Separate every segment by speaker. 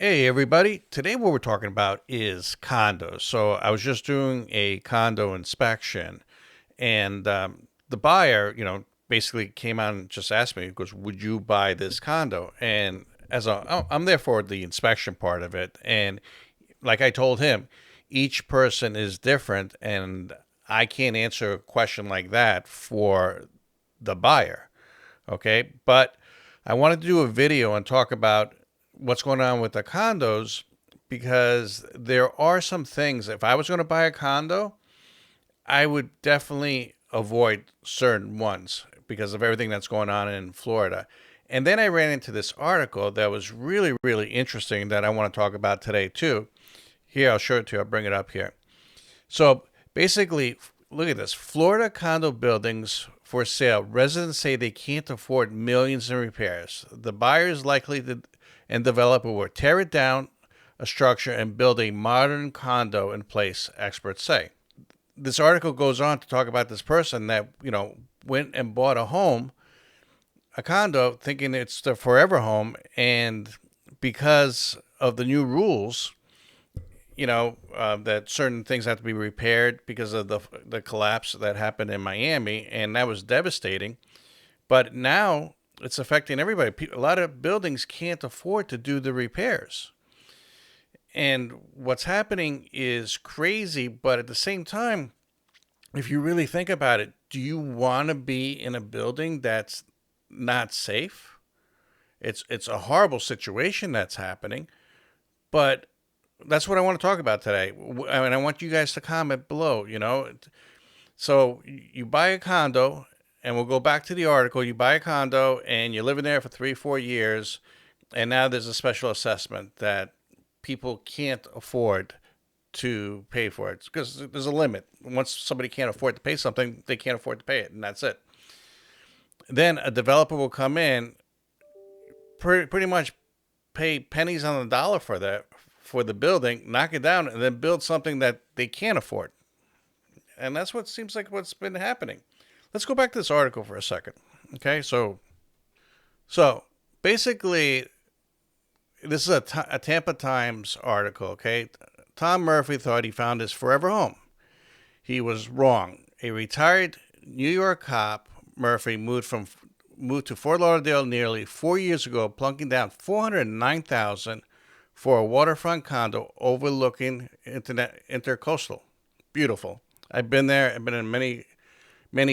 Speaker 1: Hey everybody, today what we're talking about is condos. So I was just doing a condo inspection and the buyer, basically came out and just asked me, he goes, would you buy this condo? And I'm there for the inspection part of it. And like I told him, each person is different and I can't answer a question like that for the buyer. Okay. But I wanted to do a video and talk about what's going on with the condos because there are some things. If I was going to buy a condo, I would definitely avoid certain ones because of everything that's going on in Florida. And then I ran into this article that was really, really interesting that I want to talk about today, too. Here, I'll show it to you. I'll bring it up here. So basically, look at this Florida condo buildings for sale. Residents say they can't afford millions in repairs. The buyers likely to, and developer will tear it down, a structure, and build a modern condo in place, experts say. This article goes on to talk about this person that, went and bought a home, a condo, thinking it's the forever home. And because of the new rules, that certain things have to be repaired because of the collapse that happened in Miami, and that was devastating. But now it's affecting everybody. A lot of buildings can't afford to do the repairs. And what's happening is crazy, but at the same time, if you really think about it, do you want to be in a building that's not safe? It's a horrible situation that's happening, but that's what I want to talk about today. I mean, I want you guys to comment below, So you buy a condo, and we'll go back to the article. You buy a condo, and you're living there for 3, 4 years, and now there's a special assessment that people can't afford to pay for it because there's a limit. Once somebody can't afford to pay something, they can't afford to pay it, and that's it. Then a developer will come in, pretty much pay pennies on the dollar for that for the building, knock it down, and then build something that they can't afford. And that's what seems like what's been happening. Let's go back to this article for a second. Okay, so basically, this is a Tampa Times article. Okay, Tom Murphy thought he found his forever home. He was wrong. A retired New York cop, Murphy moved to Fort Lauderdale nearly 4 years ago, plunking down $409,000 for a waterfront condo overlooking intercoastal. Beautiful. I've been there. I've been in many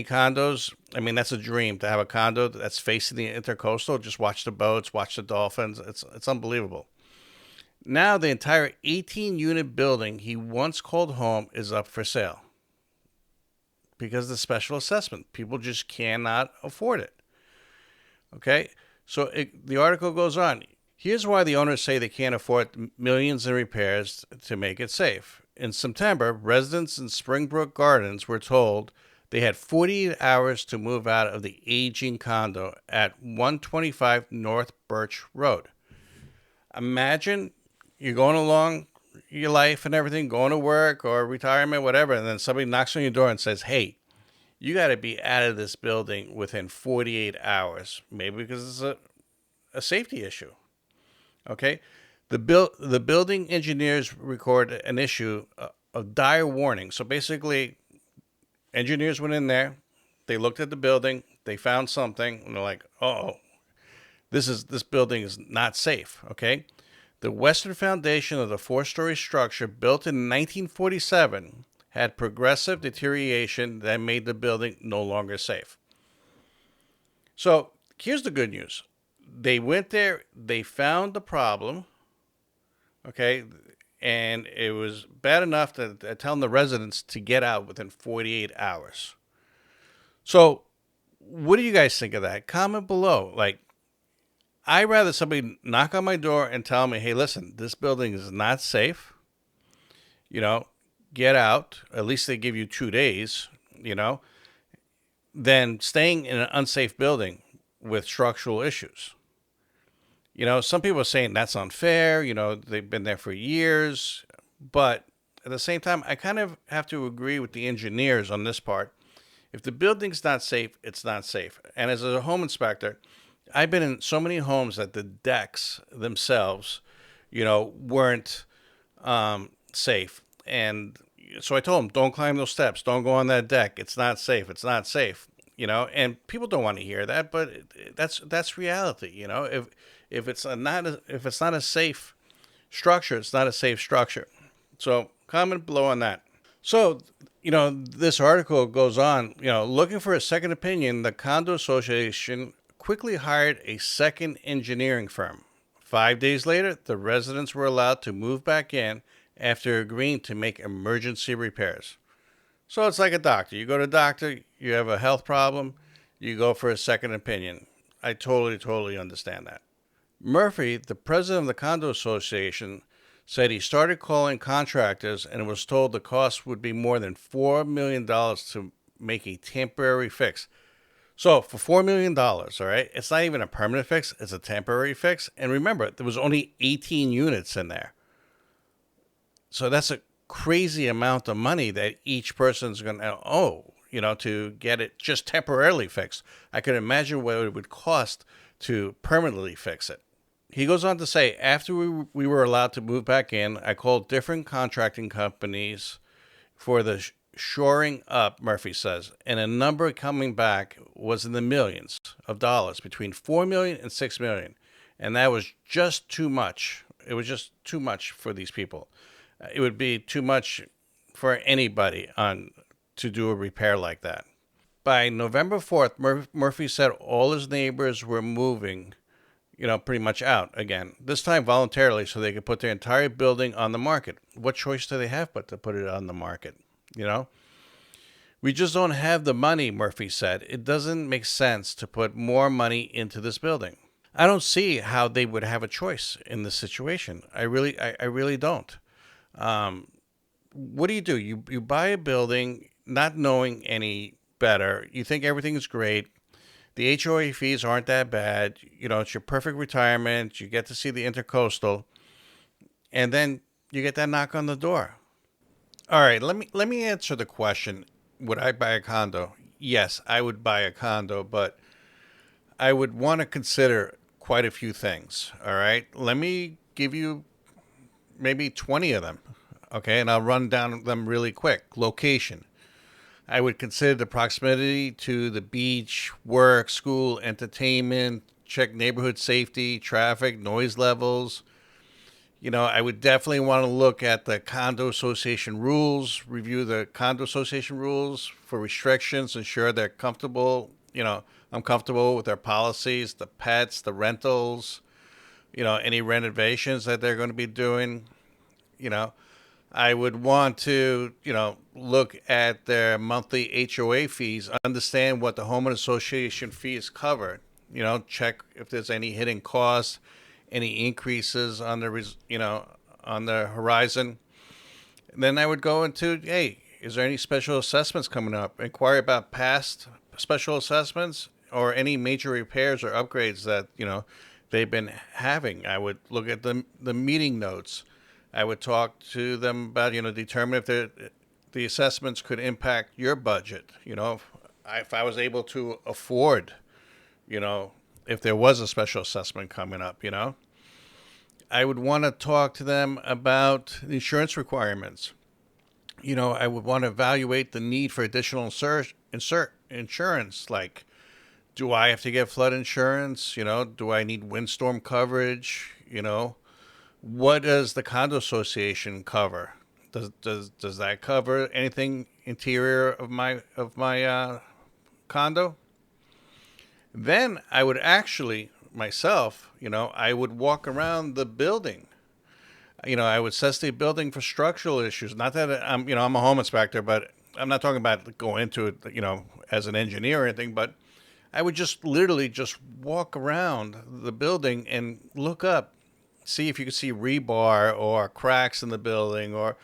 Speaker 1: condos. I mean, that's a dream to have a condo that's facing the intercoastal. Just watch the boats, watch the dolphins. It's unbelievable. Now the entire 18-unit building he once called home is up for sale because of the special assessment. People just cannot afford it. Okay, so the article goes on. Here's why the owners say they can't afford millions in repairs to make it safe. In September, residents in Springbrook Gardens were told they had 48 hours to move out of the aging condo at 125 North Birch Road. Imagine you're going along your life and everything, going to work or retirement, whatever, and then somebody knocks on your door and says, hey, you got to be out of this building within 48 hours, maybe because it's a safety issue. Okay, the building engineers record an issue of dire warning. So basically, engineers went in there, they looked at the building, they found something, and they're like, "Oh, this building is not safe." Okay, the western foundation of the four-story structure, built in 1947, had progressive deterioration that made the building no longer safe. So here's the good news. They went there, they found the problem, okay, and it was bad enough to tell the residents to get out within 48 hours. So, what do you guys think of that? Comment below. Like, I'd rather somebody knock on my door and tell me, hey, listen, this building is not safe. Get out. At least they give you 2 days, than staying in an unsafe building with structural issues. Some people are saying that's unfair. They've been there for years. But at the same time, I kind of have to agree with the engineers on this part. If the building's not safe, it's not safe. And as a home inspector, I've been in so many homes that the decks themselves, weren't safe. And so I told him, don't climb those steps, don't go on that deck. It's not safe. It's not safe. And people don't want to hear that, but that's reality. If it's not a safe structure, it's not a safe structure. So comment below on that. So, this article goes on, looking for a second opinion, the Condo Association quickly hired a second engineering firm. 5 days later, the residents were allowed to move back in after agreeing to make emergency repairs. So it's like a doctor. You go to a doctor, you have a health problem, you go for a second opinion. I totally, totally understand that. Murphy, the president of the Condo Association, said he started calling contractors and was told the cost would be more than $4 million to make a temporary fix. So for $4 million, all right, it's not even a permanent fix, it's a temporary fix. And remember, there was only 18 units in there. So that's a crazy amount of money that each person's going to owe, to get it just temporarily fixed. I could imagine what it would cost to permanently fix it. He goes on to say, after we were allowed to move back in, I called different contracting companies for the shoring up, Murphy says, and a number coming back was in the millions of dollars, between $4 million and $6 million. And that was just too much. It was just too much for these people. It would be too much for anybody to do a repair like that. By November 4th, Murphy said all his neighbors were moving pretty much out again, this time voluntarily, so they could put their entire building on the market. What choice do they have but to put it on the market? We just don't have the money, Murphy said. It doesn't make sense to put more money into this building. I don't see how they would have a choice in this situation. I really don't. What do? You buy a building not knowing any better. You think everything's great. The HOA fees aren't that bad. It's your perfect retirement. You get to see the intercoastal. And then you get that knock on the door. All right, let me answer the question. Would I buy a condo? Yes, I would buy a condo, but I would want to consider quite a few things. All right? Let me give you maybe 20 of them. Okay, and I'll run down them really quick. Location. I would consider the proximity to the beach, work, school, entertainment, check neighborhood safety, traffic, noise levels. I would definitely want to look at the condo association rules, review the condo association rules for restrictions, ensure they're comfortable. I'm comfortable with their policies, the pets, the rentals, any renovations that they're going to be doing. I would want to, look at their monthly HOA fees, understand what the homeowner association fees cover. Check if there's any hidden costs, any increases on on the horizon. And then I would go into, hey, is there any special assessments coming up? Inquire about past special assessments or any major repairs or upgrades that they've been having. I would look at the meeting notes. I would talk to them about, determine if the assessments could impact your budget. If I was able to afford, if there was a special assessment coming up, I would want to talk to them about the insurance requirements. I would want to evaluate the need for additional insurance. Like, do I have to get flood insurance? Do I need windstorm coverage? What does the condo association cover? Does that cover anything interior of my condo? Then I would actually myself, I would walk around the building. I would assess the building for structural issues. Not that I'm a home inspector, but I'm not talking about going into it, as an engineer or anything. But I would just literally just walk around the building and look up, see if you could see rebar or cracks in the building or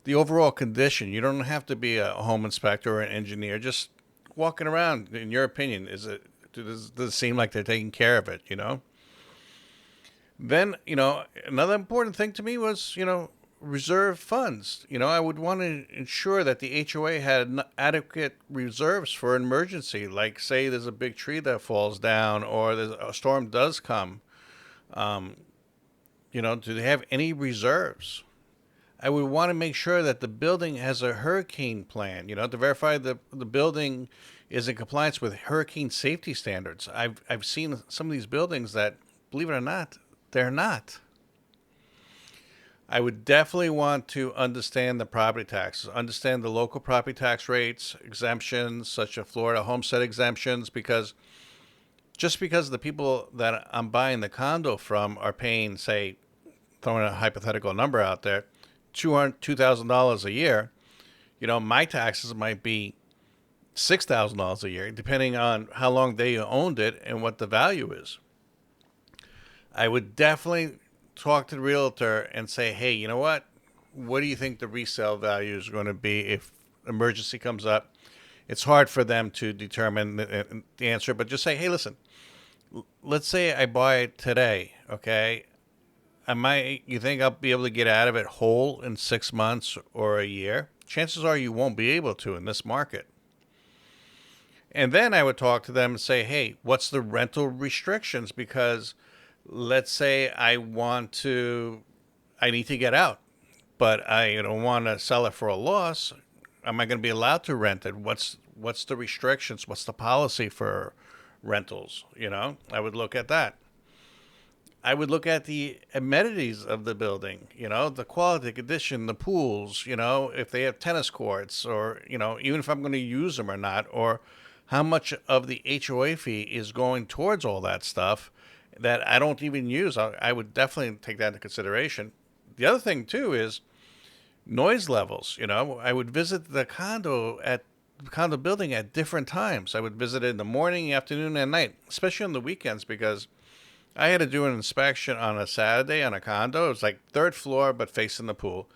Speaker 1: the overall condition. You don't have to be a home inspector or an engineer. Just walking around, in your opinion, does it seem like they're taking care of it, Then, another important thing to me was, reserve funds. I would want to ensure that the HOA had adequate reserves for an emergency. Like, say there's a big tree that falls down or a storm does come. Do they have any reserves? I would want to make sure that the building has a hurricane plan, to verify the building is in compliance with hurricane safety standards. I've seen some of these buildings that, believe it or not, they're not. I would definitely want to understand the property taxes, understand the local property tax rates, exemptions, such as Florida homestead exemptions, because just because the people that I'm buying the condo from are paying, say, throwing a hypothetical number out there, $2,000 a year, my taxes might be $6,000 a year, depending on how long they owned it and what the value is. I would definitely talk to the realtor and say, hey, you know what? What do you think the resale value is going to be if emergency comes up? It's hard for them to determine the answer, but just say, hey, listen, let's say I buy it today, okay? You think I'll be able to get out of it whole in 6 months or a year? Chances are you won't be able to in this market. And then I would talk to them and say, hey, what's the rental restrictions? Because let's say I need to get out, but I don't want to sell it for a loss. Am I going to be allowed to rent it? What's the restrictions? What's the policy for rentals? I would look at that. I would look at the amenities of the building, the quality, condition, the pools, if they have tennis courts or, even if I'm going to use them or not, or how much of the HOA fee is going towards all that stuff that I don't even use. I would definitely take that into consideration. The other thing, too, is noise levels. I would visit the condo building at different times. I would visit it in the morning, afternoon, and night, especially on the weekends, because I had to do an inspection on a Saturday on a condo. It was like third floor, but facing the pool.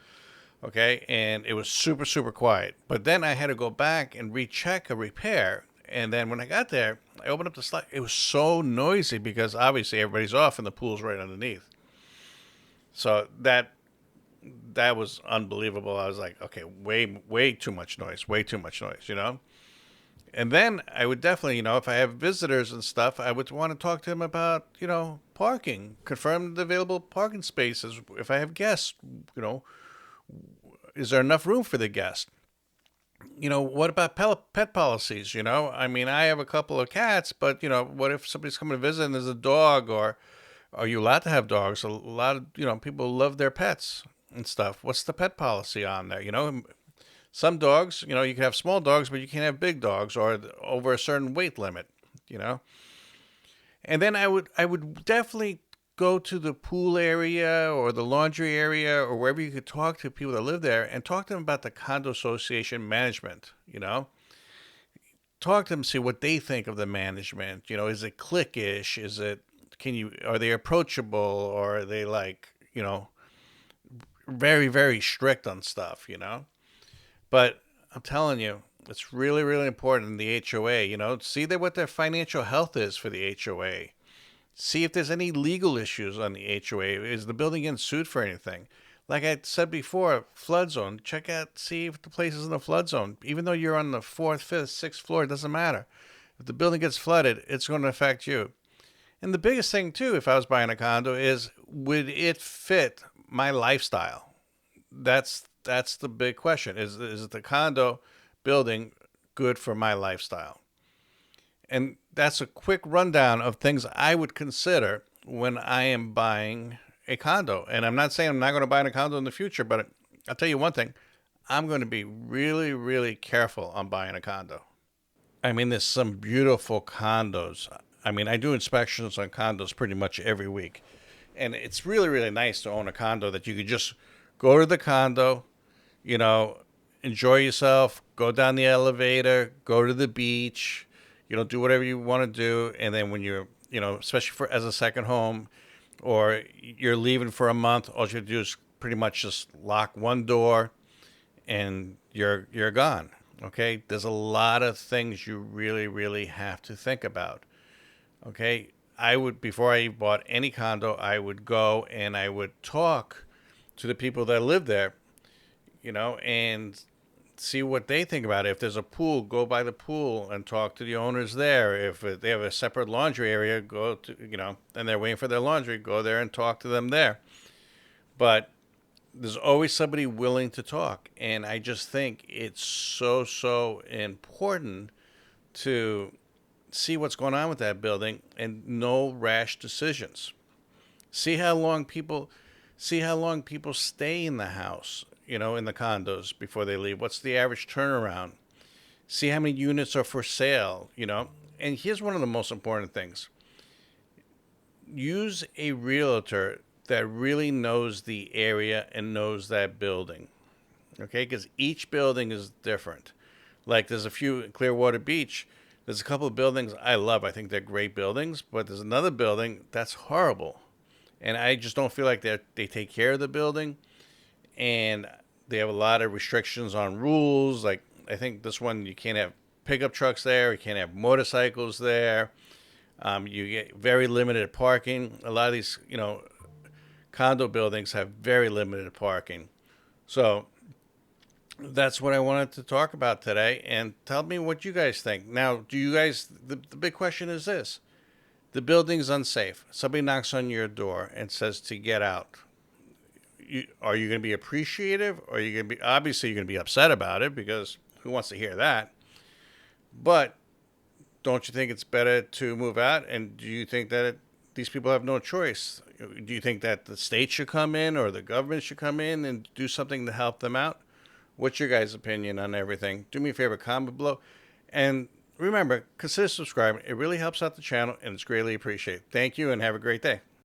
Speaker 1: Okay. And it was super, super quiet. But then I had to go back and recheck a repair. And then when I got there, I opened up the slide. It was so noisy because obviously everybody's off and the pool's right underneath. So that was unbelievable. I was like, okay, way too much noise, And then I would definitely, if I have visitors and stuff, I would want to talk to them about, parking, confirm the available parking spaces. If I have guests, is there enough room for the guest? What about pet policies? I mean, I have a couple of cats, but, what if somebody's coming to visit and there's a dog, or are you allowed to have dogs? A lot of, people love their pets and stuff. What's the pet policy on there? Some dogs, you can have small dogs, but you can't have big dogs or over a certain weight limit, you know. And then I would definitely go to the pool area or the laundry area or wherever you could talk to people that live there and talk to them about the condo association management, Talk to them, see what they think of the management. Is it cliquish? Are they approachable, or are they like, very, very strict on stuff? But I'm telling you, it's really, really important in the HOA, see what their financial health is for the HOA. See if there's any legal issues on the HOA. Is the building getting sued for anything? Like I said before, flood zone. Check out, see if the place is in the flood zone. Even though you're on the fourth, fifth, sixth floor, it doesn't matter. If the building gets flooded, it's going to affect you. And the biggest thing, too, if I was buying a condo is, would it fit my lifestyle? That's the big question. Is the condo building good for my lifestyle? And that's a quick rundown of things I would consider when I am buying a condo. And I'm not saying I'm not going to buy a condo in the future, but I'll tell you one thing. I'm going to be really, really careful on buying a condo. I mean, there's some beautiful condos. I mean, I do inspections on condos pretty much every week. And it's really, really nice to own a condo that you could just go to the condo, you know, enjoy yourself, go down the elevator, go to the beach, do whatever you want to do. And then when you're, especially for as a second home, or you're leaving for a month, all you have to do is pretty much just lock one door and you're gone. Okay? There's a lot of things you really, really have to think about. Okay? Before I bought any condo, I would go and I would talk to the people that live there, and see what they think about it. If there's a pool, go by the pool and talk to the owners there. If they have a separate laundry area, go to, and they're waiting for their laundry, go there and talk to them there. but there's always somebody willing to talk. And I just think it's so, so important to see what's going on with that building and no rash decisions. See how long people stay in the house, in the condos before they leave. What's the average turnaround? See how many units are for sale. And here's one of the most important things. Use a realtor that really knows the area and knows that building. Okay? Because each building is different. Like there's a few in Clearwater Beach. There's a couple of buildings I love. I think they're great buildings, but there's another building that's horrible. And I just don't feel like they take care of the building, and they have a lot of restrictions on rules. Like I think this one, you can't have pickup trucks there, you can't have motorcycles there. You get very limited parking. A lot of these, condo buildings have very limited parking. So that's what I wanted to talk about today. And tell me what you guys think. Now, do you guys? The big question is this: the building's unsafe. Somebody knocks on your door and says to get out. Are you going to be appreciative, or are you going to be, obviously you're going to be upset about it, because who wants to hear that? But don't you think it's better to move out? And do you think that these people have no choice? Do you think that the state should come in or the government should come in and do something to help them out? What's your guys' opinion on everything? Do me a favor, comment below. And remember, consider subscribing. It really helps out the channel, and it's greatly appreciated. Thank you, and have a great day.